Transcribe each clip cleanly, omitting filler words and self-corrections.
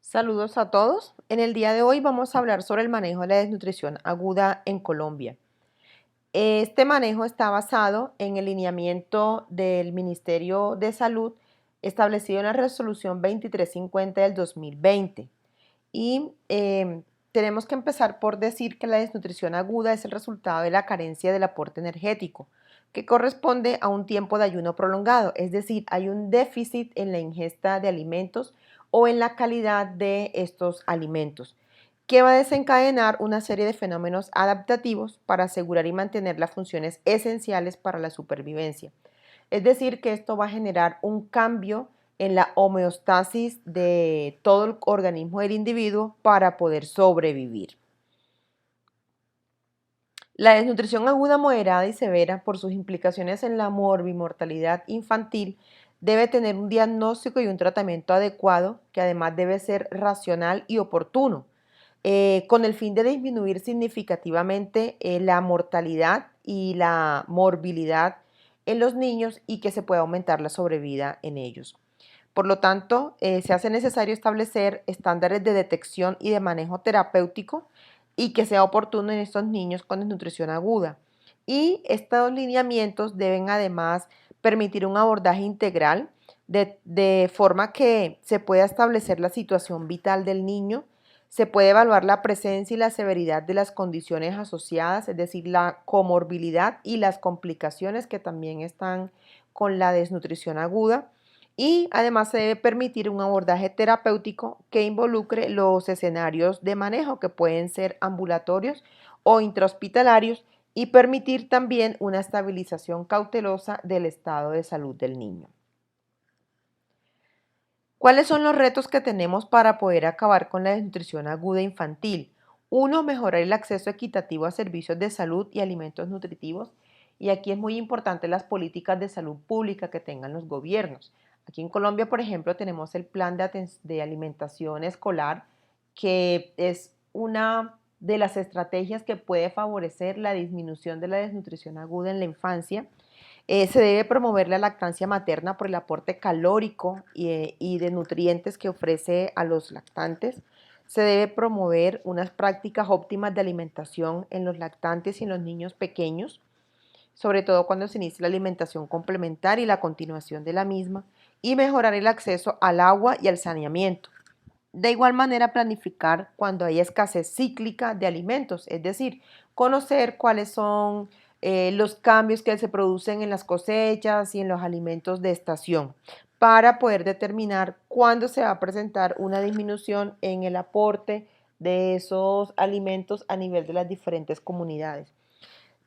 Saludos a todos. En el día de hoy vamos a hablar sobre el manejo de la desnutrición aguda en Colombia. Este manejo está basado en el lineamiento del Ministerio de Salud establecido en la Resolución 2350 del 2020. Y tenemos que empezar por decir que la desnutrición aguda es el resultado de la carencia del aporte energético, que corresponde a un tiempo de ayuno prolongado, es decir, hay un déficit en la ingesta de alimentos o en la calidad de estos alimentos, que va a desencadenar una serie de fenómenos adaptativos para asegurar y mantener las funciones esenciales para la supervivencia. Es decir, que esto va a generar un cambio en la homeostasis de todo el organismo del individuo para poder sobrevivir. La desnutrición aguda, moderada y severa, por sus implicaciones en la morbimortalidad infantil, debe tener un diagnóstico y un tratamiento adecuado, que además debe ser racional y oportuno, con el fin de disminuir significativamente la mortalidad y la morbilidad en los niños y que se pueda aumentar la sobrevida en ellos. Por lo tanto, se hace necesario establecer estándares de detección y de manejo terapéutico y que sea oportuno en estos niños con desnutrición aguda. Y estos lineamientos deben además permitir un abordaje integral de forma que se pueda establecer la situación vital del niño, se puede evaluar la presencia y la severidad de las condiciones asociadas, es decir, la comorbilidad y las complicaciones que también están con la desnutrición aguda. Y además se debe permitir un abordaje terapéutico que involucre los escenarios de manejo que pueden ser ambulatorios o intrahospitalarios y permitir también una estabilización cautelosa del estado de salud del niño. ¿Cuáles son los retos que tenemos para poder acabar con la desnutrición aguda infantil? Uno, mejorar el acceso equitativo a servicios de salud y alimentos nutritivos. Y aquí es muy importante las políticas de salud pública que tengan los gobiernos. Aquí en Colombia, por ejemplo, tenemos el plan de alimentación escolar, que es una de las estrategias que puede favorecer la disminución de la desnutrición aguda en la infancia. Se debe promover la lactancia materna por el aporte calórico y de nutrientes que ofrece a los lactantes. Se debe promover unas prácticas óptimas de alimentación en los lactantes y en los niños pequeños, sobre todo cuando se inicia la alimentación complementaria y la continuación de la misma, y mejorar el acceso al agua y al saneamiento. De igual manera, planificar cuando hay escasez cíclica de alimentos, es decir, conocer cuáles son los cambios que se producen en las cosechas y en los alimentos de estación para poder determinar cuándo se va a presentar una disminución en el aporte de esos alimentos a nivel de las diferentes comunidades.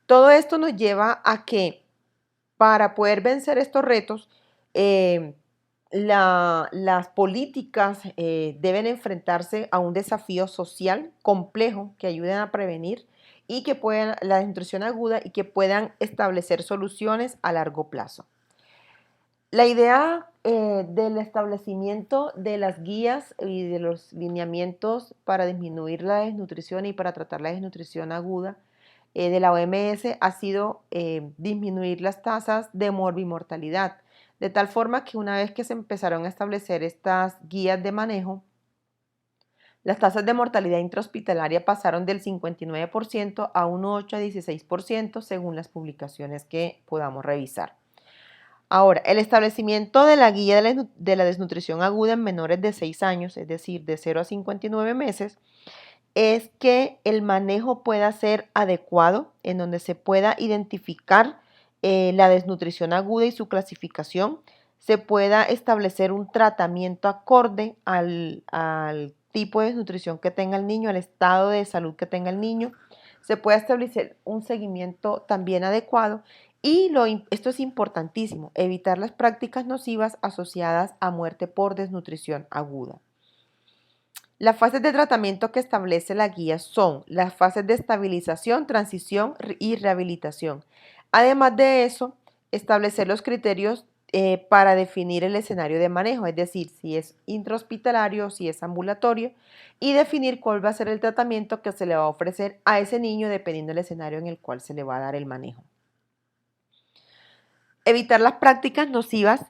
Todo esto nos lleva a que para poder vencer estos retos, eh, las políticas deben enfrentarse a un desafío social complejo que ayuden a prevenir y que puedan la desnutrición aguda y que puedan establecer soluciones a largo plazo. La idea del establecimiento de las guías y de los lineamientos para disminuir la desnutrición y para tratar la desnutrición aguda de la OMS ha sido disminuir las tasas de morbimortalidad, de tal forma que una vez que se empezaron a establecer estas guías de manejo, las tasas de mortalidad intrahospitalaria pasaron del 59% a un 8 a 16% según las publicaciones que podamos revisar. Ahora, el establecimiento de la guía de la desnutrición aguda en menores de 6 años, es decir, de 0 a 59 meses, es que el manejo pueda ser adecuado, en donde se pueda identificar la desnutrición aguda y su clasificación, se pueda establecer un tratamiento acorde al tipo de desnutrición que tenga el niño, al estado de salud que tenga el niño, se pueda establecer un seguimiento también adecuado y esto es importantísimo, evitar las prácticas nocivas asociadas a muerte por desnutrición aguda. Las fases de tratamiento que establece la guía son las fases de estabilización, transición y rehabilitación. Además de eso, establecer los criterios para definir el escenario de manejo, es decir, si es intrahospitalario, si es ambulatorio, y definir cuál va a ser el tratamiento que se le va a ofrecer a ese niño dependiendo del escenario en el cual se le va a dar el manejo. Evitar las prácticas nocivas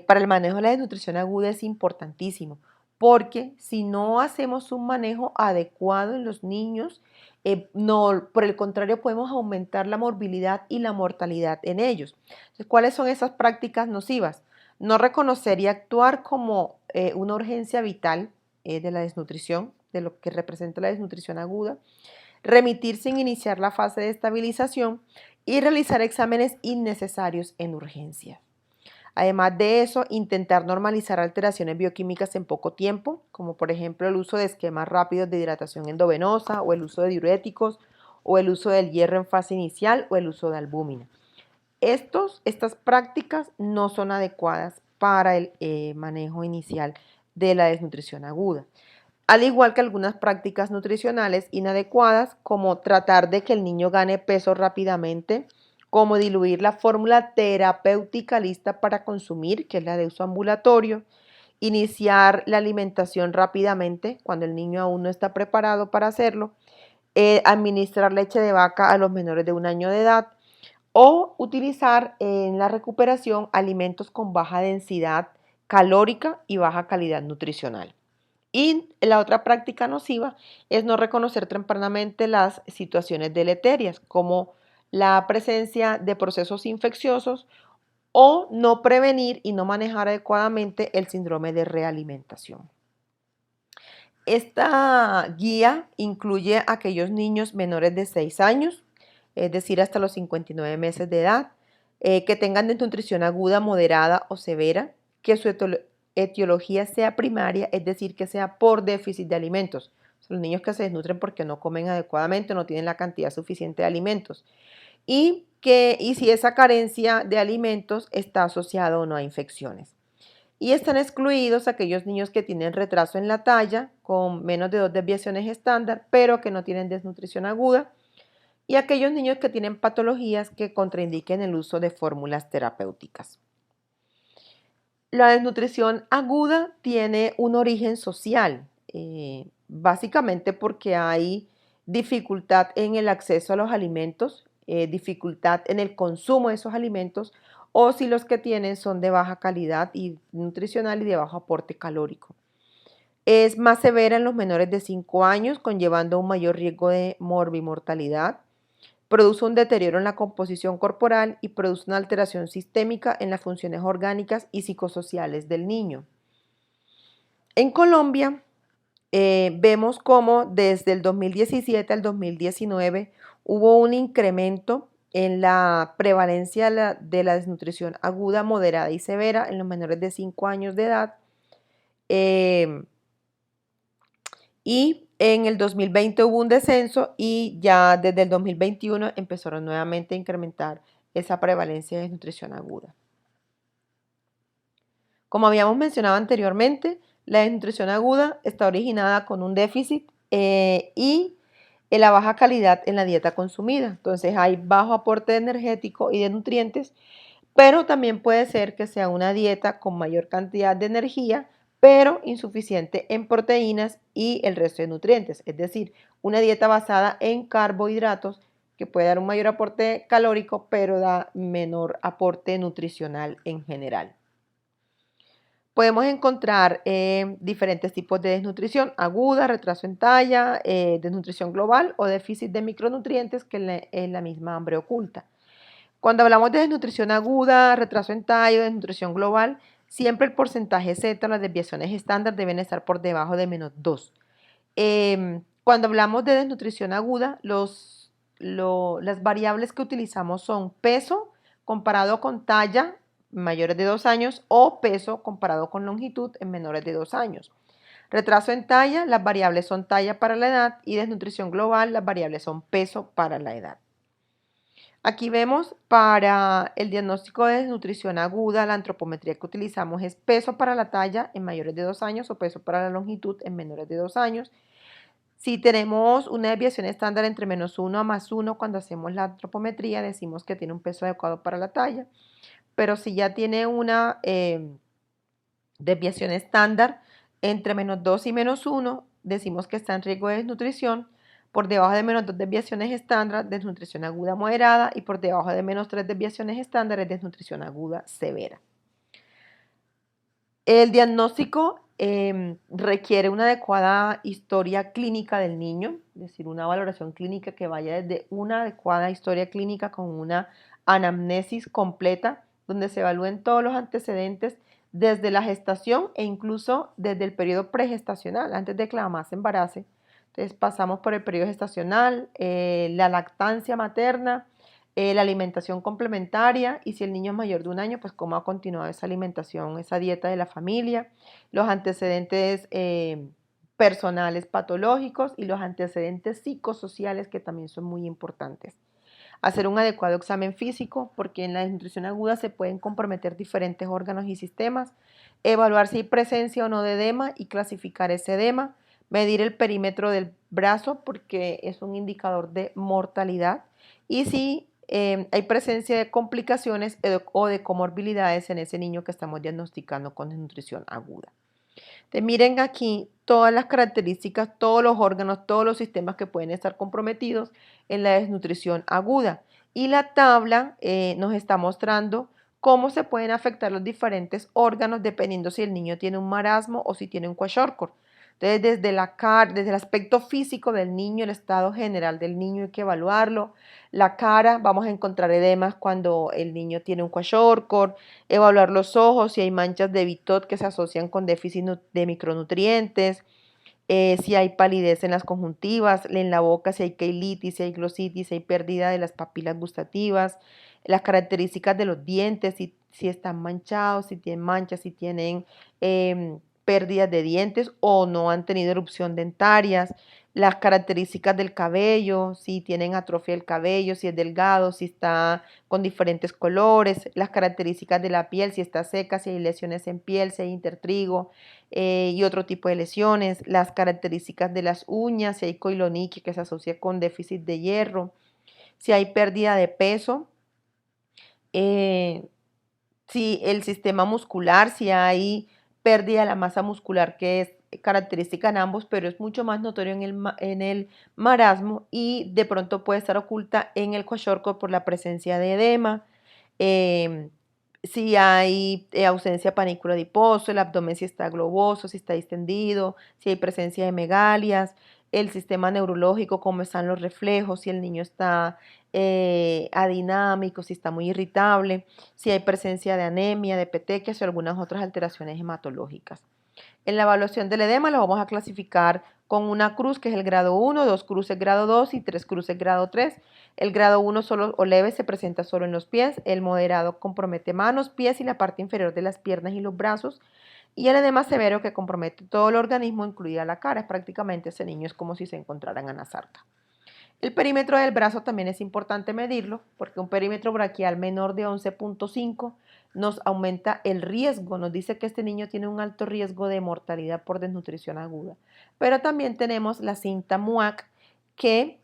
para el manejo de la desnutrición aguda es importantísimo. porque si no hacemos un manejo adecuado en los niños, no, por el contrario, podemos aumentar la morbilidad y la mortalidad en ellos. Entonces, ¿cuáles son esas prácticas nocivas? No reconocer y actuar como una urgencia vital de la desnutrición, de lo que representa la desnutrición aguda, remitir sin iniciar la fase de estabilización y realizar exámenes innecesarios en urgencias. Además de eso, intentar normalizar alteraciones bioquímicas en poco tiempo, como por ejemplo el uso de esquemas rápidos de hidratación endovenosa o el uso de diuréticos o el uso del hierro en fase inicial o el uso de albúmina. Estas prácticas no son adecuadas para el manejo inicial de la desnutrición aguda. Al igual que algunas prácticas nutricionales inadecuadas, como tratar de que el niño gane peso rápidamente, como diluir la fórmula terapéutica lista para consumir, que es la de uso ambulatorio, iniciar la alimentación rápidamente cuando el niño aún no está preparado para hacerlo, administrar leche de vaca a los menores de 1 año de edad o utilizar en la recuperación alimentos con baja densidad calórica y baja calidad nutricional. Y la otra práctica nociva es no reconocer tempranamente las situaciones deleterias, como la presencia de procesos infecciosos o no prevenir y no manejar adecuadamente el síndrome de realimentación. Esta guía incluye a aquellos niños menores de 6 años, es decir, hasta los 59 meses de edad, que tengan desnutrición aguda, moderada o severa, que su etiología sea primaria, es decir, que sea por déficit de alimentos. Son los niños que se desnutren porque no comen adecuadamente, no tienen la cantidad suficiente de alimentos. Y si esa carencia de alimentos está asociada o no a infecciones. Y están excluidos aquellos niños que tienen retraso en la talla, con menos de 2 desviaciones estándar, pero que no tienen desnutrición aguda, y aquellos niños que tienen patologías que contraindiquen el uso de fórmulas terapéuticas. La desnutrición aguda tiene un origen social, básicamente porque hay dificultad en el acceso a los alimentos, dificultad en el consumo de esos alimentos, o si los que tienen son de baja calidad y nutricional y de bajo aporte calórico. Es más severa en los menores de 5 años, conllevando un mayor riesgo de morbimortalidad. Produce un deterioro en la composición corporal y produce una alteración sistémica en las funciones orgánicas y psicosociales del niño. En Colombia, vemos cómo desde el 2017 al 2019 hubo un incremento en la prevalencia de la desnutrición aguda, moderada y severa en los menores de 5 años de edad. Y en el 2020 hubo un descenso y ya desde el 2021 empezaron nuevamente a incrementar esa prevalencia de desnutrición aguda. Como habíamos mencionado anteriormente, la desnutrición aguda está originada con un déficit y en la baja calidad en la dieta consumida. Entonces hay bajo aporte energético y de nutrientes, pero también puede ser que sea una dieta con mayor cantidad de energía, pero insuficiente en proteínas y el resto de nutrientes. Es decir, una dieta basada en carbohidratos que puede dar un mayor aporte calórico, pero da menor aporte nutricional en general. Podemos encontrar diferentes tipos de desnutrición: aguda, retraso en talla, desnutrición global o déficit de micronutrientes, que es la misma hambre oculta. Cuando hablamos de desnutrición aguda, retraso en talla o desnutrición global, siempre el porcentaje Z, las desviaciones estándar, deben estar por debajo de -2. Cuando hablamos de desnutrición aguda, las variables que utilizamos son peso comparado con talla mayores de 2 años o peso comparado con longitud en menores de 2 años. Retraso en talla, las variables son talla para la edad, y desnutrición global, las variables son peso para la edad. Aquí vemos para el diagnóstico de desnutrición aguda, la antropometría que utilizamos es peso para la talla en mayores de 2 años o peso para la longitud en menores de 2 años. Si tenemos una desviación estándar entre -1 a +1 cuando hacemos la antropometría, decimos que tiene un peso adecuado para la talla. Pero si ya tiene una desviación estándar entre -2 y -1, decimos que está en riesgo de desnutrición. Por debajo de -2 desviaciones estándar, desnutrición aguda moderada, y por debajo de -3 desviaciones estándar es desnutrición aguda severa. El diagnóstico requiere una adecuada historia clínica del niño, es decir, una valoración clínica que vaya desde una adecuada historia clínica con una anamnesis completa, donde se evalúen todos los antecedentes desde la gestación e incluso desde el periodo pregestacional, antes de que la mamá se embarace. Entonces pasamos por el periodo gestacional, la lactancia materna, la alimentación complementaria y si el niño es mayor de un año, pues cómo ha continuado esa alimentación, esa dieta de la familia, los antecedentes personales patológicos y los antecedentes psicosociales que también son muy importantes. Hacer un adecuado examen físico porque en la desnutrición aguda se pueden comprometer diferentes órganos y sistemas, evaluar si hay presencia o no de edema y clasificar ese edema, medir el perímetro del brazo porque es un indicador de mortalidad y si hay presencia de complicaciones o de comorbilidades en ese niño que estamos diagnosticando con desnutrición aguda. Entonces, miren aquí todas las características, todos los órganos, todos los sistemas que pueden estar comprometidos en la desnutrición aguda. Y la tabla nos está mostrando cómo se pueden afectar los diferentes órganos dependiendo si el niño tiene un marasmo o si tiene un kwashiorkor. Entonces, desde la cara, desde el aspecto físico del niño, el estado general del niño hay que evaluarlo. La cara, vamos a encontrar edemas cuando el niño tiene un kwashiorkor, evaluar los ojos, si hay manchas de Bitot que se asocian con déficit de micronutrientes, si hay palidez en las conjuntivas, en la boca, si hay queilitis, si hay glositis, si hay pérdida de las papilas gustativas, las características de los dientes, si están manchados, si tienen manchas, si tienen pérdidas de dientes o no han tenido erupción dentarias, las características del cabello, si tienen atrofia del cabello, si es delgado, si está con diferentes colores, las características de la piel, si está seca, si hay lesiones en piel, si hay intertrigo, y otro tipo de lesiones, las características de las uñas, si hay coiloniquia que se asocia con déficit de hierro, si hay pérdida de peso, eh, si el sistema muscular, si hay pérdida de la masa muscular que es característica en ambos, pero es mucho más notorio en el marasmo y de pronto puede estar oculta en el kwashiorkor por la presencia de edema. em, si hay ausencia de panículo adiposo, el abdomen si está globoso, si está distendido, si hay presencia de megalias, el sistema neurológico, cómo están los reflejos, si el niño está adinámico, si está muy irritable, si hay presencia de anemia, de petequias o algunas otras alteraciones hematológicas. En la evaluación del edema lo vamos a clasificar con una cruz que es el grado 1, dos cruces grado 2 y tres cruces grado 3. El grado 1 solo o leve se presenta solo en los pies, el moderado compromete manos, pies y la parte inferior de las piernas y los brazos y el edema severo que compromete todo el organismo, incluida la cara. Es prácticamente ese niño es como si se encontrara en anasarca. El perímetro del brazo también es importante medirlo porque un perímetro braquial menor de 11.5 nos aumenta el riesgo, nos dice que este niño tiene un alto riesgo de mortalidad por desnutrición aguda. Pero también tenemos la cinta MUAC que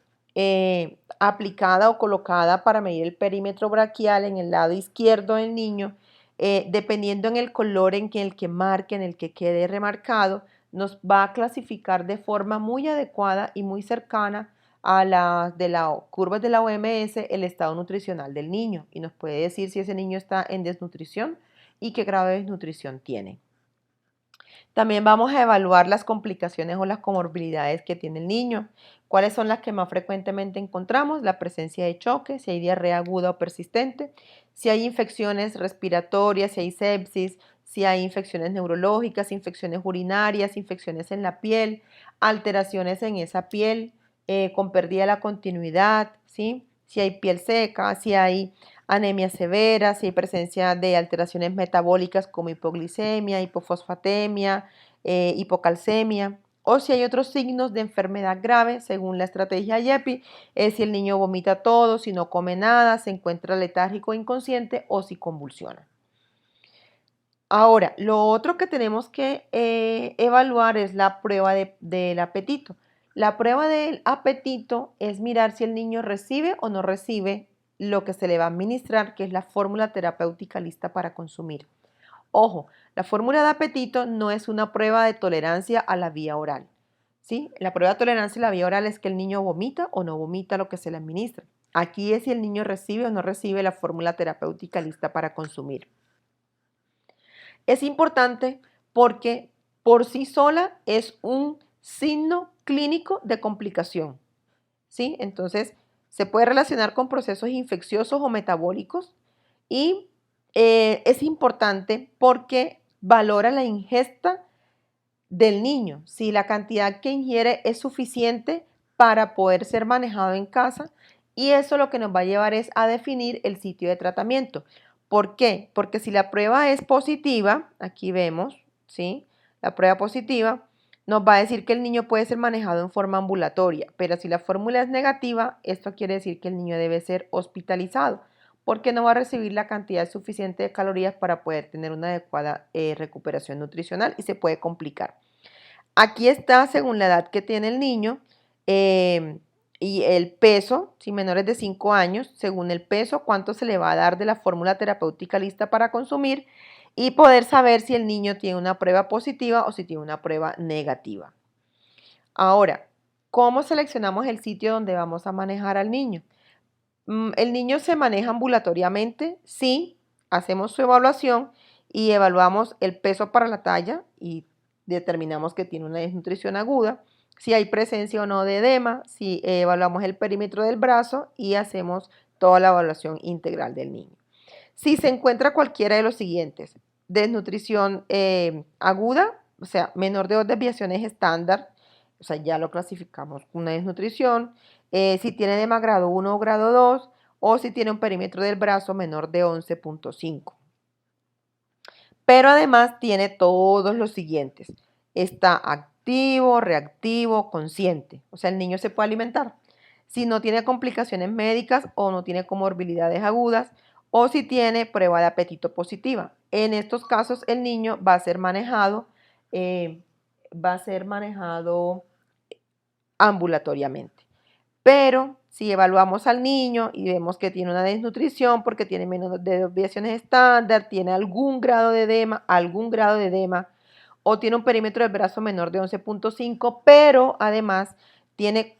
aplicada o colocada para medir el perímetro braquial en el lado izquierdo del niño, dependiendo en el color en que el que marque, en el que quede remarcado, nos va a clasificar de forma muy adecuada y muy cercana a las de la curvas de la OMS el estado nutricional del niño y nos puede decir si ese niño está en desnutrición y qué grado de desnutrición tiene. También vamos a evaluar las complicaciones o las comorbilidades que tiene el niño. ¿Cuáles son las que más frecuentemente encontramos? La presencia de choque, si hay diarrea aguda o persistente, si hay infecciones respiratorias, si hay sepsis, si hay infecciones neurológicas, infecciones urinarias, infecciones en la piel, alteraciones en esa piel, con pérdida de la continuidad, ¿sí? Si hay piel seca, si hay anemia severa, si hay presencia de alteraciones metabólicas como hipoglicemia, hipofosfatemia, hipocalcemia, o si hay otros signos de enfermedad grave, según la estrategia YEPI, es si el niño vomita todo, si no come nada, se encuentra letárgico o inconsciente o si convulsiona. Ahora, lo otro que tenemos que evaluar es la prueba del apetito. La prueba del apetito es mirar si el niño recibe o no recibe lo que se le va a administrar, que es la fórmula terapéutica lista para consumir. Ojo, la fórmula de apetito no es una prueba de tolerancia a la vía oral. ¿Sí? La prueba de tolerancia a la vía oral es que el niño vomita o no vomita lo que se le administra. Aquí es si el niño recibe o no recibe la fórmula terapéutica lista para consumir. Es importante porque por sí sola es un signo clínico de complicación, ¿sí? Entonces, se puede relacionar con procesos infecciosos o metabólicos y es importante porque valora la ingesta del niño, si la cantidad que ingiere es suficiente para poder ser manejado en casa, y eso lo que nos va a llevar es a definir el sitio de tratamiento. ¿Por qué? Porque si la prueba es positiva, aquí vemos, ¿sí? La prueba positiva nos va a decir que el niño puede ser manejado en forma ambulatoria, pero si la fórmula es negativa, esto quiere decir que el niño debe ser hospitalizado porque no va a recibir la cantidad suficiente de calorías para poder tener una adecuada recuperación nutricional y se puede complicar. Aquí está según la edad que tiene el niño y el peso, si menores de 5 años, según el peso, cuánto se le va a dar de la fórmula terapéutica lista para consumir y poder saber si el niño tiene una prueba positiva o si tiene una prueba negativa. Ahora, ¿cómo seleccionamos el sitio donde vamos a manejar al niño? ¿El niño se maneja ambulatoriamente? Sí, hacemos su evaluación y evaluamos el peso para la talla y determinamos que tiene una desnutrición aguda, si hay presencia o no de edema, si evaluamos el perímetro del brazo y hacemos toda la evaluación integral del niño. Si se encuentra cualquiera de los siguientes, desnutrición aguda, o sea, menor de 2 desviaciones estándar, o sea, ya lo clasificamos como una desnutrición, si tiene edema grado 1 o grado 2, o si tiene un perímetro del brazo menor de 11.5. Pero además tiene todos los siguientes. Está activo, reactivo, consciente. O sea, el niño se puede alimentar. Si no tiene complicaciones médicas o no tiene comorbilidades agudas o si tiene prueba de apetito positiva. En estos casos el niño va a ser manejado, eh, ambulatoriamente. Pero si evaluamos al niño y vemos que tiene una desnutrición porque tiene menos de desviaciones estándar, tiene algún grado de edema, o tiene un perímetro del brazo menor de 11.5, pero además tiene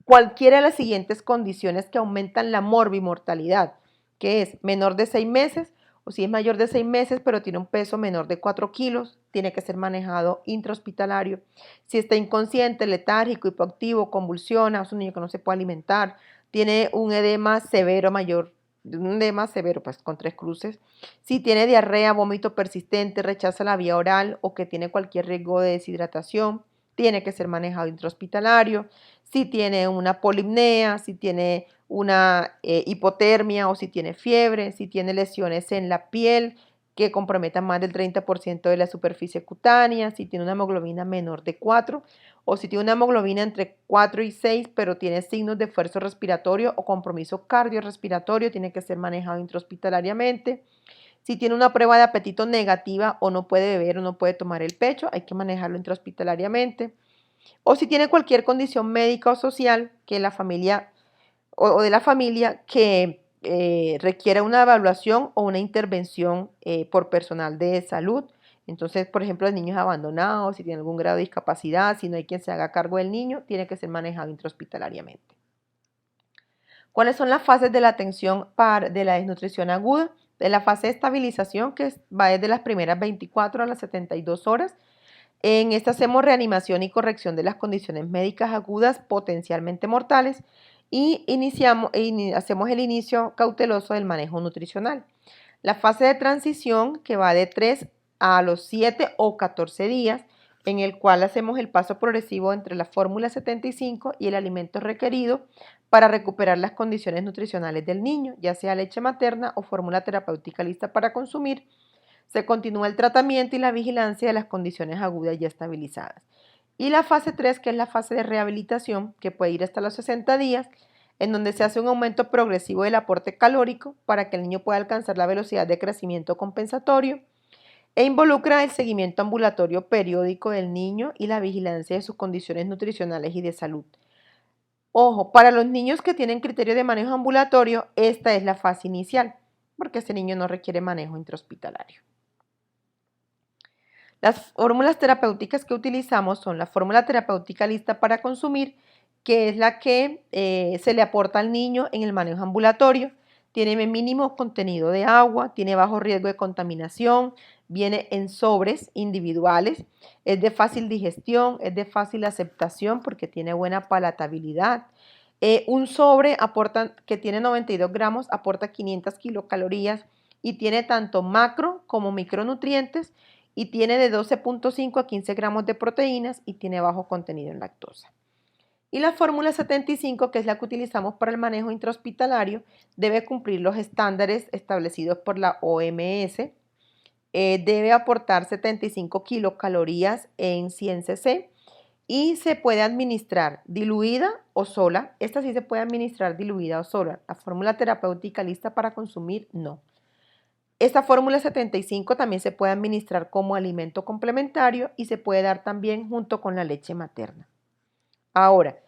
cualquiera de las siguientes condiciones que aumentan la morbimortalidad, que es menor de 6 meses, o si es mayor de 6 meses, pero tiene un peso menor de 4 kilos, tiene que ser manejado intrahospitalario. Si está inconsciente, letárgico, hipoactivo, convulsiona, es un niño que no se puede alimentar, tiene un edema severo mayor, un edema severo, pues con 3 cruces. Si tiene diarrea, vómito persistente, rechaza la vía oral o que tiene cualquier riesgo de deshidratación, tiene que ser manejado intrahospitalario. Si tiene una polipnea, si tiene una hipotermia o si tiene fiebre, si tiene lesiones en la piel que comprometan más del 30% de la superficie cutánea, si tiene una hemoglobina menor de 4 o si tiene una hemoglobina entre 4 y 6, pero tiene signos de esfuerzo respiratorio o compromiso cardiorrespiratorio, tiene que ser manejado intrahospitalariamente. Si tiene una prueba de apetito negativa o no puede beber o no puede tomar el pecho, hay que manejarlo intrahospitalariamente. O si tiene cualquier condición médica o social que la familia o de la familia que requiera una evaluación o una intervención por personal de salud. Entonces, por ejemplo, los niños abandonados, si tiene algún grado de discapacidad, si no hay quien se haga cargo del niño, tiene que ser manejado intrahospitalariamente. ¿Cuáles son las fases de la atención de la desnutrición aguda? De la fase de estabilización, que va desde las primeras 24 a las 72 horas. En esta hacemos reanimación y corrección de las condiciones médicas agudas potencialmente mortales y hacemos el inicio cauteloso del manejo nutricional. La fase de transición, que va de 3 a los 7 o 14 días, en el cual hacemos el paso progresivo entre la fórmula 75 y el alimento requerido para recuperar las condiciones nutricionales del niño, ya sea leche materna o fórmula terapéutica lista para consumir. Se continúa el tratamiento y la vigilancia de las condiciones agudas ya estabilizadas. Y la fase 3, que es la fase de rehabilitación, que puede ir hasta los 60 días, en donde se hace un aumento progresivo del aporte calórico para que el niño pueda alcanzar la velocidad de crecimiento compensatorio e involucra el seguimiento ambulatorio periódico del niño y la vigilancia de sus condiciones nutricionales y de salud. Ojo, para los niños que tienen criterio de manejo ambulatorio, esta es la fase inicial, porque este niño no requiere manejo intrahospitalario. Las fórmulas terapéuticas que utilizamos son la fórmula terapéutica lista para consumir, que es la que se le aporta al niño en el manejo ambulatorio. tiene mínimo contenido de agua, tiene bajo riesgo de contaminación, viene en sobres individuales, es de fácil digestión, es de fácil aceptación porque tiene buena palatabilidad. Un sobre que tiene 92 gramos aporta 500 kilocalorías y tiene tanto macro como micronutrientes y tiene de 12.5 a 15 gramos de proteínas y tiene bajo contenido en lactosa. Y la fórmula 75, que es la que utilizamos para el manejo intrahospitalario, debe cumplir los estándares establecidos por la OMS. Debe aportar 75 kilocalorías en 100 cc y se puede administrar diluida o sola. Esta sí se puede administrar diluida o sola. La fórmula terapéutica lista para consumir, no. Esta fórmula 75 también se puede administrar como alimento complementario y se puede dar también junto con la leche materna. Ahora,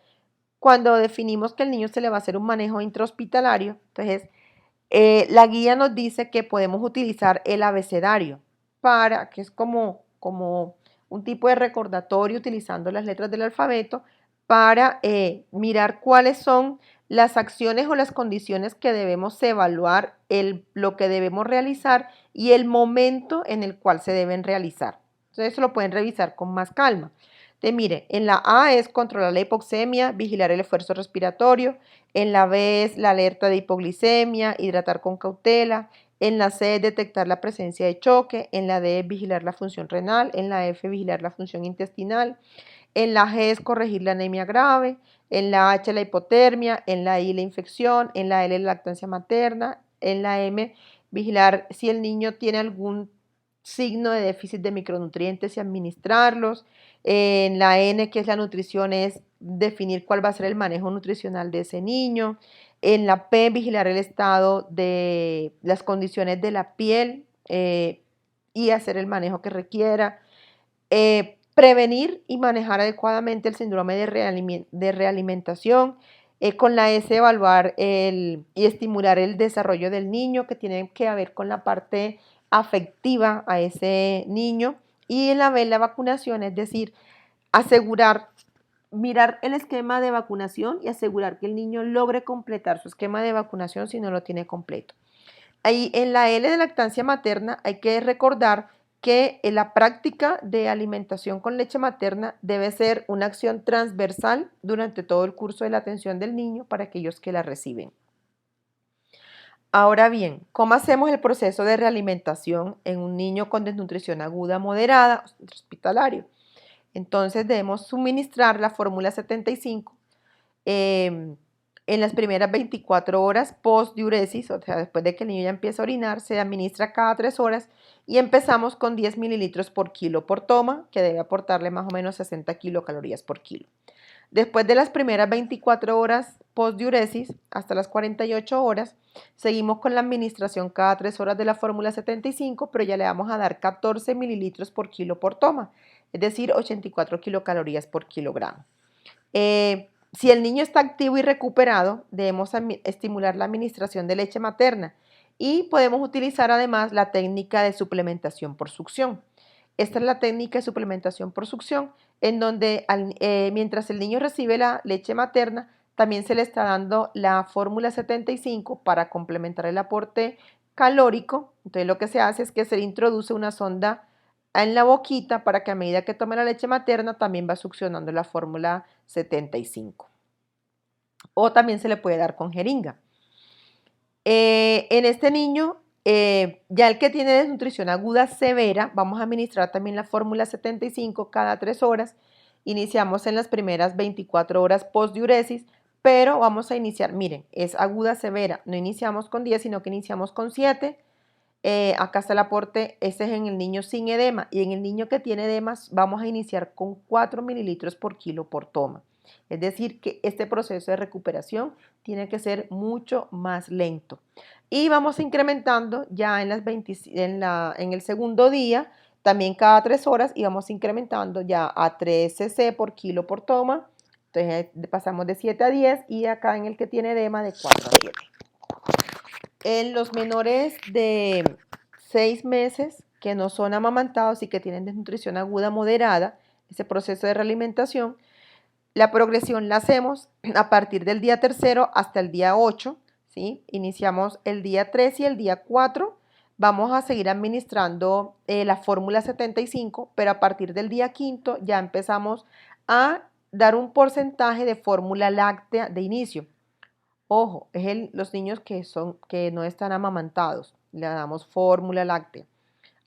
cuando definimos que al niño se le va a hacer un manejo intrahospitalario, entonces la guía nos dice que podemos utilizar el abecedario que es como un tipo de recordatorio utilizando las letras del alfabeto para mirar cuáles son las acciones o las condiciones que debemos evaluar, lo que debemos realizar y el momento en el cual se deben realizar. Entonces eso lo pueden revisar con más calma. Entonces, mire, en la A es controlar la hipoxemia, vigilar el esfuerzo respiratorio. En la B es la alerta de hipoglicemia, hidratar con cautela. En la C es detectar la presencia de choque. En la D es vigilar la función renal. En la F vigilar la función intestinal. En la G es corregir la anemia grave. En la H la hipotermia. En la I la infección. En la L la lactancia materna. En la M vigilar si el niño tiene algún signo de déficit de micronutrientes y administrarlos. En la N, que es la nutrición, es definir cuál va a ser el manejo nutricional de ese niño. En la P, vigilar el estado de las condiciones de la piel y hacer el manejo que requiera. Prevenir y manejar adecuadamente el síndrome de realimentación. Con la S, evaluar y estimular el desarrollo del niño, que tiene que ver con la parte afectiva a ese niño. Y en la B, la vacunación, es decir, mirar el esquema de vacunación y asegurar que el niño logre completar su esquema de vacunación si no lo tiene completo. Ahí en la L de lactancia materna hay que recordar que la práctica de alimentación con leche materna debe ser una acción transversal durante todo el curso de la atención del niño para aquellos que la reciben. Ahora bien, ¿cómo hacemos el proceso de realimentación en un niño con desnutrición aguda moderada hospitalario? Entonces debemos suministrar la fórmula 75 en las primeras 24 horas post-diuresis, o sea, después de que el niño ya empieza a orinar, se administra cada 3 horas y empezamos con 10 mililitros por kilo por toma, que debe aportarle más o menos 60 kilocalorías por kilo. Después de las primeras 24 horas post-diuresis, hasta las 48 horas, seguimos con la administración cada 3 horas de la fórmula 75, pero ya le vamos a dar 14 mililitros por kilo por toma, es decir, 84 kilocalorías por kilogramo. Si el niño está activo y recuperado, debemos estimular la administración de leche materna y podemos utilizar además la técnica de suplementación por succión. Esta es la técnica de suplementación por succión, en donde mientras el niño recibe la leche materna, también se le está dando la fórmula 75 para complementar el aporte calórico. Entonces lo que se hace es que se le introduce una sonda en la boquita para que a medida que tome la leche materna también va succionando la fórmula 75. O también se le puede dar con jeringa. En este niño, ya el que tiene desnutrición aguda severa, vamos a administrar también la fórmula 75 cada 3 horas. Iniciamos en las primeras 24 horas post-diuresis, pero vamos a iniciar, miren, es aguda severa, no iniciamos con 10, sino que iniciamos con 7. Acá está el aporte, este es en el niño sin edema, y en el niño que tiene edemas vamos a iniciar con 4 mililitros por kilo por toma. Es decir, que este proceso de recuperación tiene que ser mucho más lento. Y vamos incrementando ya en el segundo día, también cada 3 horas, y vamos incrementando ya a 3 cc por kilo por toma. Entonces pasamos de 7 a 10 y acá en el que tiene edema de 4 a 7. En los menores de 6 meses que no son amamantados y que tienen desnutrición aguda moderada, ese proceso de realimentación, la progresión la hacemos a partir del día tercero hasta el día 8. ¿sí? Iniciamos el día 3 y el día 4. Vamos a seguir administrando la fórmula 75, pero a partir del día quinto ya empezamos a dar un porcentaje de fórmula láctea de inicio. Ojo, es los niños que no están amamantados, le damos fórmula láctea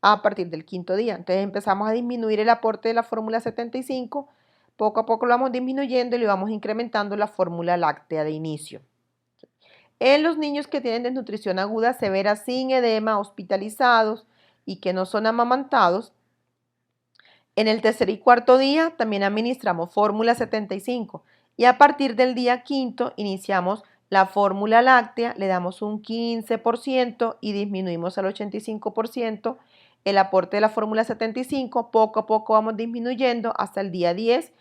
a partir del quinto día. Entonces empezamos a disminuir el aporte de la fórmula 75, poco a poco lo vamos disminuyendo y le vamos incrementando la fórmula láctea de inicio. En los niños que tienen desnutrición aguda severa sin edema, hospitalizados y que no son amamantados, en el tercer y cuarto día también administramos fórmula 75 y a partir del día quinto iniciamos la fórmula láctea, le damos un 15% y disminuimos al 85% el aporte de la fórmula 75, poco a poco vamos disminuyendo hasta el día 10,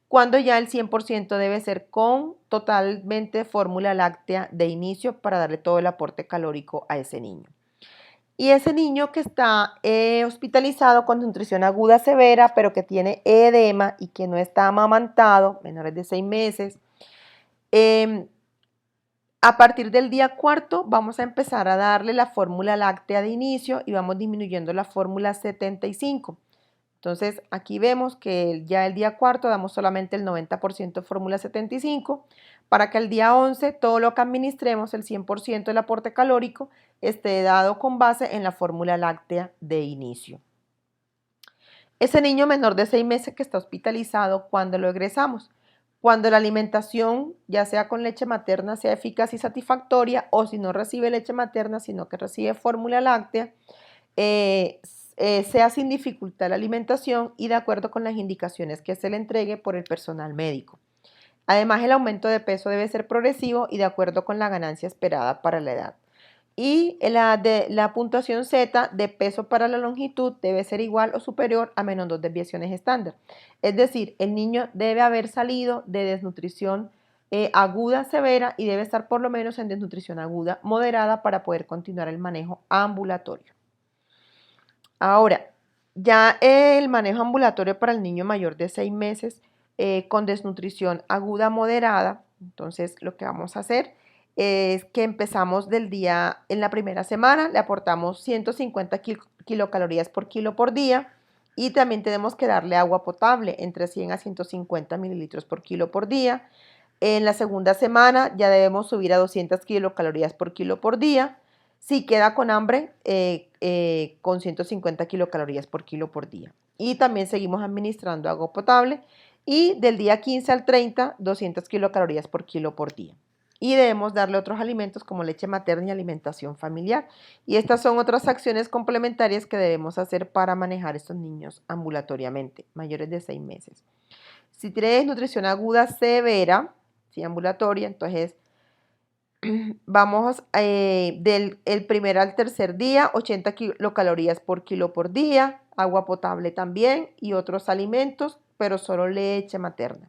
cuando ya el 100% debe ser con totalmente fórmula láctea de inicio para darle todo el aporte calórico a ese niño. Y ese niño que está hospitalizado con nutrición aguda severa, pero que tiene edema y que no está amamantado, menores de 6 meses, a partir del día cuarto vamos a empezar a darle la fórmula láctea de inicio y vamos disminuyendo la fórmula 75. Entonces aquí vemos que ya el día cuarto damos solamente el 90% fórmula 75 para que el día 11 todo lo que administremos, el 100% del aporte calórico, esté dado con base en la fórmula láctea de inicio. Ese niño menor de 6 meses que está hospitalizado, ¿cuándo lo egresamos? Cuando la alimentación, ya sea con leche materna, sea eficaz y satisfactoria, o si no recibe leche materna, sino que recibe fórmula láctea, sea sin dificultad la alimentación y de acuerdo con las indicaciones que se le entregue por el personal médico. Además, el aumento de peso debe ser progresivo y de acuerdo con la ganancia esperada para la edad. Y la puntuación Z de peso para la longitud debe ser igual o superior a menos 2 desviaciones estándar. Es decir, el niño debe haber salido de desnutrición aguda severa y debe estar por lo menos en desnutrición aguda moderada para poder continuar el manejo ambulatorio. Ahora, ya el manejo ambulatorio para el niño mayor de 6 meses con desnutrición aguda moderada, entonces lo que vamos a hacer es que empezamos en la primera semana, le aportamos 150 kilocalorías por kilo por día y también tenemos que darle agua potable entre 100 a 150 mililitros por kilo por día. En la segunda semana ya debemos subir a 200 kilocalorías por kilo por día. Si queda con hambre, con 150 kilocalorías por kilo por día. Y también seguimos administrando agua potable y del día 15 al 30, 200 kilocalorías por kilo por día. Y debemos darle otros alimentos como leche materna y alimentación familiar. Y estas son otras acciones complementarias que debemos hacer para manejar a estos niños ambulatoriamente, mayores de 6 meses. Si tiene desnutrición aguda severa, ¿sí? Ambulatoria, entonces vamos del primer al tercer día, 80 kilocalorías por kilo por día, agua potable también y otros alimentos, pero solo leche materna.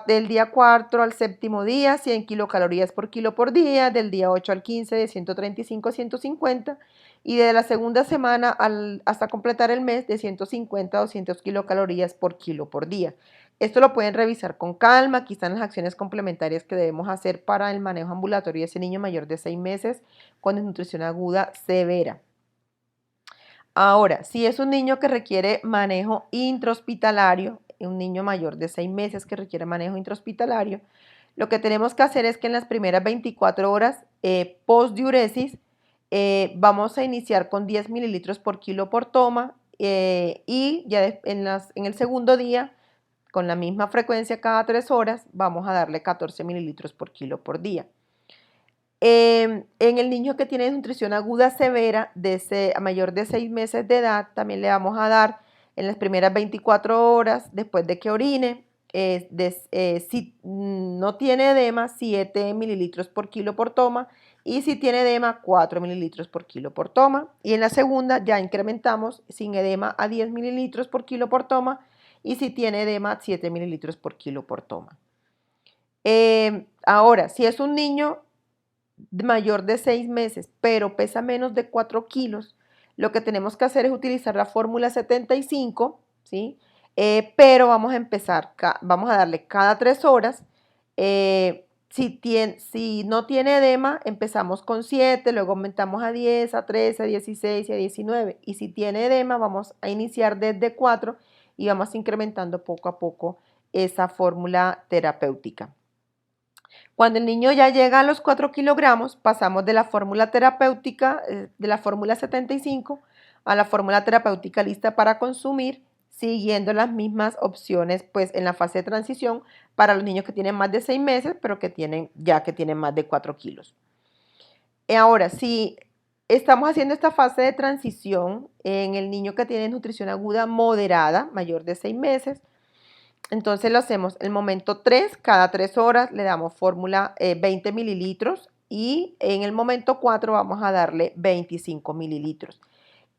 Del día 4 al séptimo día, 100 kilocalorías por kilo por día, del día 8 al 15 de 135 a 150 y de la segunda semana hasta completar el mes de 150 a 200 kilocalorías por kilo por día. Esto lo pueden revisar con calma, aquí están las acciones complementarias que debemos hacer para el manejo ambulatorio de ese niño mayor de 6 meses con desnutrición aguda severa. Ahora, si es un niño que requiere manejo intrahospitalario, un niño mayor de 6 meses que requiere manejo intrahospitalario, lo que tenemos que hacer es que en las primeras 24 horas post-diuresis vamos a iniciar con 10 mililitros por kilo por toma y ya en el segundo día, con la misma frecuencia cada 3 horas, vamos a darle 14 mililitros por kilo por día. En el niño que tiene desnutrición aguda severa, mayor de 6 meses de edad, también le vamos a dar en las primeras 24 horas, después de que orine, si no tiene edema, 7 mililitros por kilo por toma, y si tiene edema, 4 mililitros por kilo por toma. Y en la segunda ya incrementamos sin edema a 10 mililitros por kilo por toma, y si tiene edema, 7 mililitros por kilo por toma. Ahora, si es un niño mayor de 6 meses, pero pesa menos de 4 kilos, lo que tenemos que hacer es utilizar la fórmula 75, ¿sí? Pero vamos a darle cada 3 horas Si no tiene edema, empezamos con 7, luego aumentamos a 10, a 13, a 16 y a 19. Y si tiene edema, vamos a iniciar desde 4 y vamos incrementando poco a poco esa fórmula terapéutica. Cuando el niño ya llega a los 4 kilogramos, pasamos de la fórmula terapéutica, de la fórmula 75, a la fórmula terapéutica lista para consumir, siguiendo las mismas opciones pues en la fase de transición para los niños que tienen más de 6 meses, pero que tienen más de 4 kilos. Ahora, si estamos haciendo esta fase de transición en el niño que tiene nutrición aguda moderada, mayor de 6 meses, entonces lo hacemos el momento 3, cada 3 horas le damos fórmula 20 mililitros y en el momento 4 vamos a darle 25 mililitros.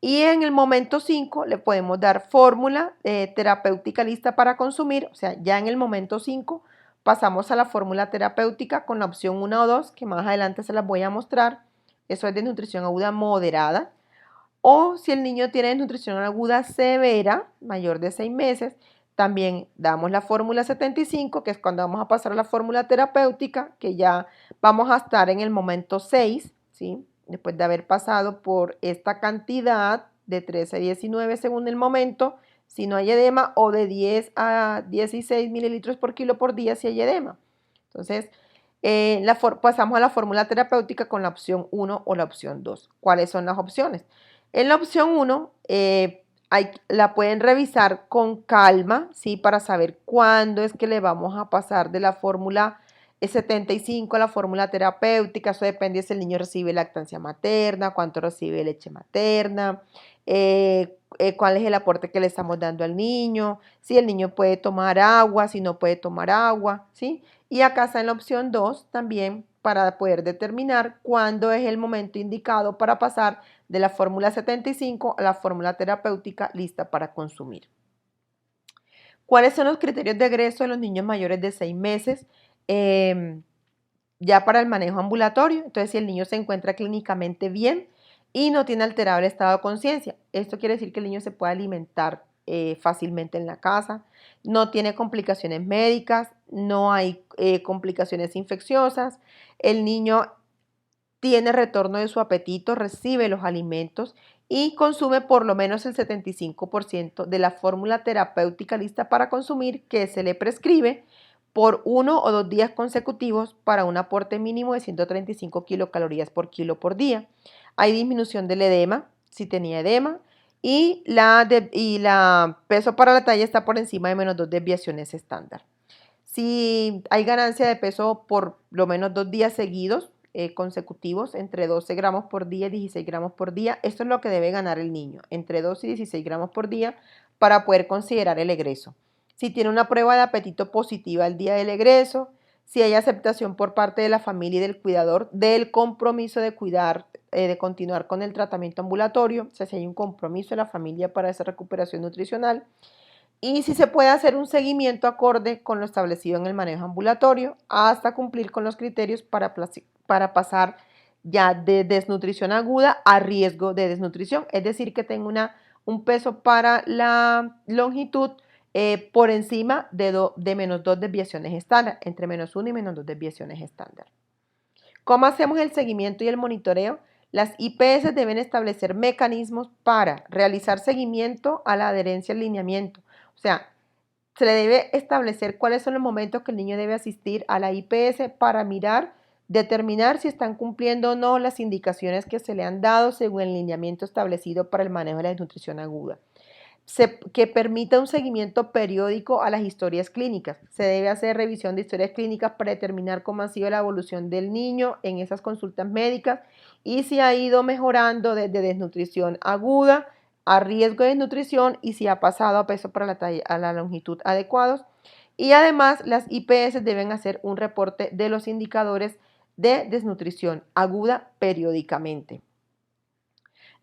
Y en el momento 5 le podemos dar fórmula terapéutica lista para consumir, o sea, ya en el momento 5 pasamos a la fórmula terapéutica con la opción 1 o 2, que más adelante se las voy a mostrar. Eso es de nutrición aguda moderada. O si el niño tiene desnutrición aguda severa, mayor de 6 meses, también damos la fórmula 75, que es cuando vamos a pasar a la fórmula terapéutica, que ya vamos a estar en el momento 6, ¿sí? Después de haber pasado por esta cantidad de 13 a 19 según el momento, si no hay edema, o de 10 a 16 mililitros por kilo por día si hay edema. Entonces, pasamos a la fórmula terapéutica con la opción 1 o la opción 2. ¿Cuáles son las opciones? En la opción 1, la pueden revisar con calma, ¿sí? Para saber cuándo es que le vamos a pasar de la fórmula 75 a la fórmula terapéutica. Eso depende si el niño recibe lactancia materna, cuánto recibe leche materna, cuál es el aporte que le estamos dando al niño, si el niño puede tomar agua, si no puede tomar agua, ¿sí? Y acá está en la opción 2 también para poder determinar cuándo es el momento indicado para pasar de la fórmula 75 a la fórmula terapéutica lista para consumir. ¿Cuáles son los criterios de egreso de los niños mayores de 6 meses? Ya para el manejo ambulatorio, entonces si el niño se encuentra clínicamente bien y no tiene alterado el estado de conciencia, esto quiere decir que el niño se puede alimentar fácilmente en la casa, no tiene complicaciones médicas, no hay complicaciones infecciosas, el niño tiene retorno de su apetito, recibe los alimentos y consume por lo menos el 75% de la fórmula terapéutica lista para consumir que se le prescribe por 1 o 2 días consecutivos para un aporte mínimo de 135 kilocalorías por kilo por día. Hay disminución del edema, si tenía edema, y la peso para la talla está por encima de menos 2 desviaciones estándar. Si hay ganancia de peso por lo menos 2 días seguidos, consecutivos, entre 12 gramos por día y 16 gramos por día, esto es lo que debe ganar el niño, entre 12 y 16 gramos por día para poder considerar el egreso. Si tiene una prueba de apetito positiva el día del egreso, si hay aceptación por parte de la familia y del cuidador del compromiso de cuidar, de continuar con el tratamiento ambulatorio, o sea, si hay un compromiso de la familia para esa recuperación nutricional, y si se puede hacer un seguimiento acorde con lo establecido en el manejo ambulatorio hasta cumplir con los criterios para pasar ya de desnutrición aguda a riesgo de desnutrición, es decir, que tenga un peso para la longitud por encima de menos 2 desviaciones estándar, entre menos 1 y menos 2 desviaciones estándar. ¿Cómo hacemos el seguimiento y el monitoreo? Las IPS deben establecer mecanismos para realizar seguimiento a la adherencia al lineamiento. O sea, se le debe establecer cuáles son los momentos que el niño debe asistir a la IPS para determinar si están cumpliendo o no las indicaciones que se le han dado según el lineamiento establecido para el manejo de la desnutrición aguda. Que permita un seguimiento periódico a las historias clínicas. Se debe hacer revisión de historias clínicas para determinar cómo ha sido la evolución del niño en esas consultas médicas y si ha ido mejorando desde desnutrición aguda a riesgo de desnutrición y si ha pasado a peso para la talla, a la longitud adecuados. Y además las IPS deben hacer un reporte de los indicadores de desnutrición aguda periódicamente.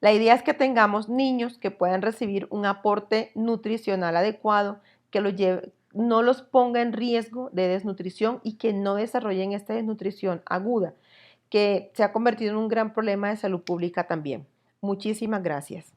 La idea es que tengamos niños que puedan recibir un aporte nutricional adecuado, que no los ponga en riesgo de desnutrición y que no desarrollen esta desnutrición aguda, que se ha convertido en un gran problema de salud pública también. Muchísimas gracias.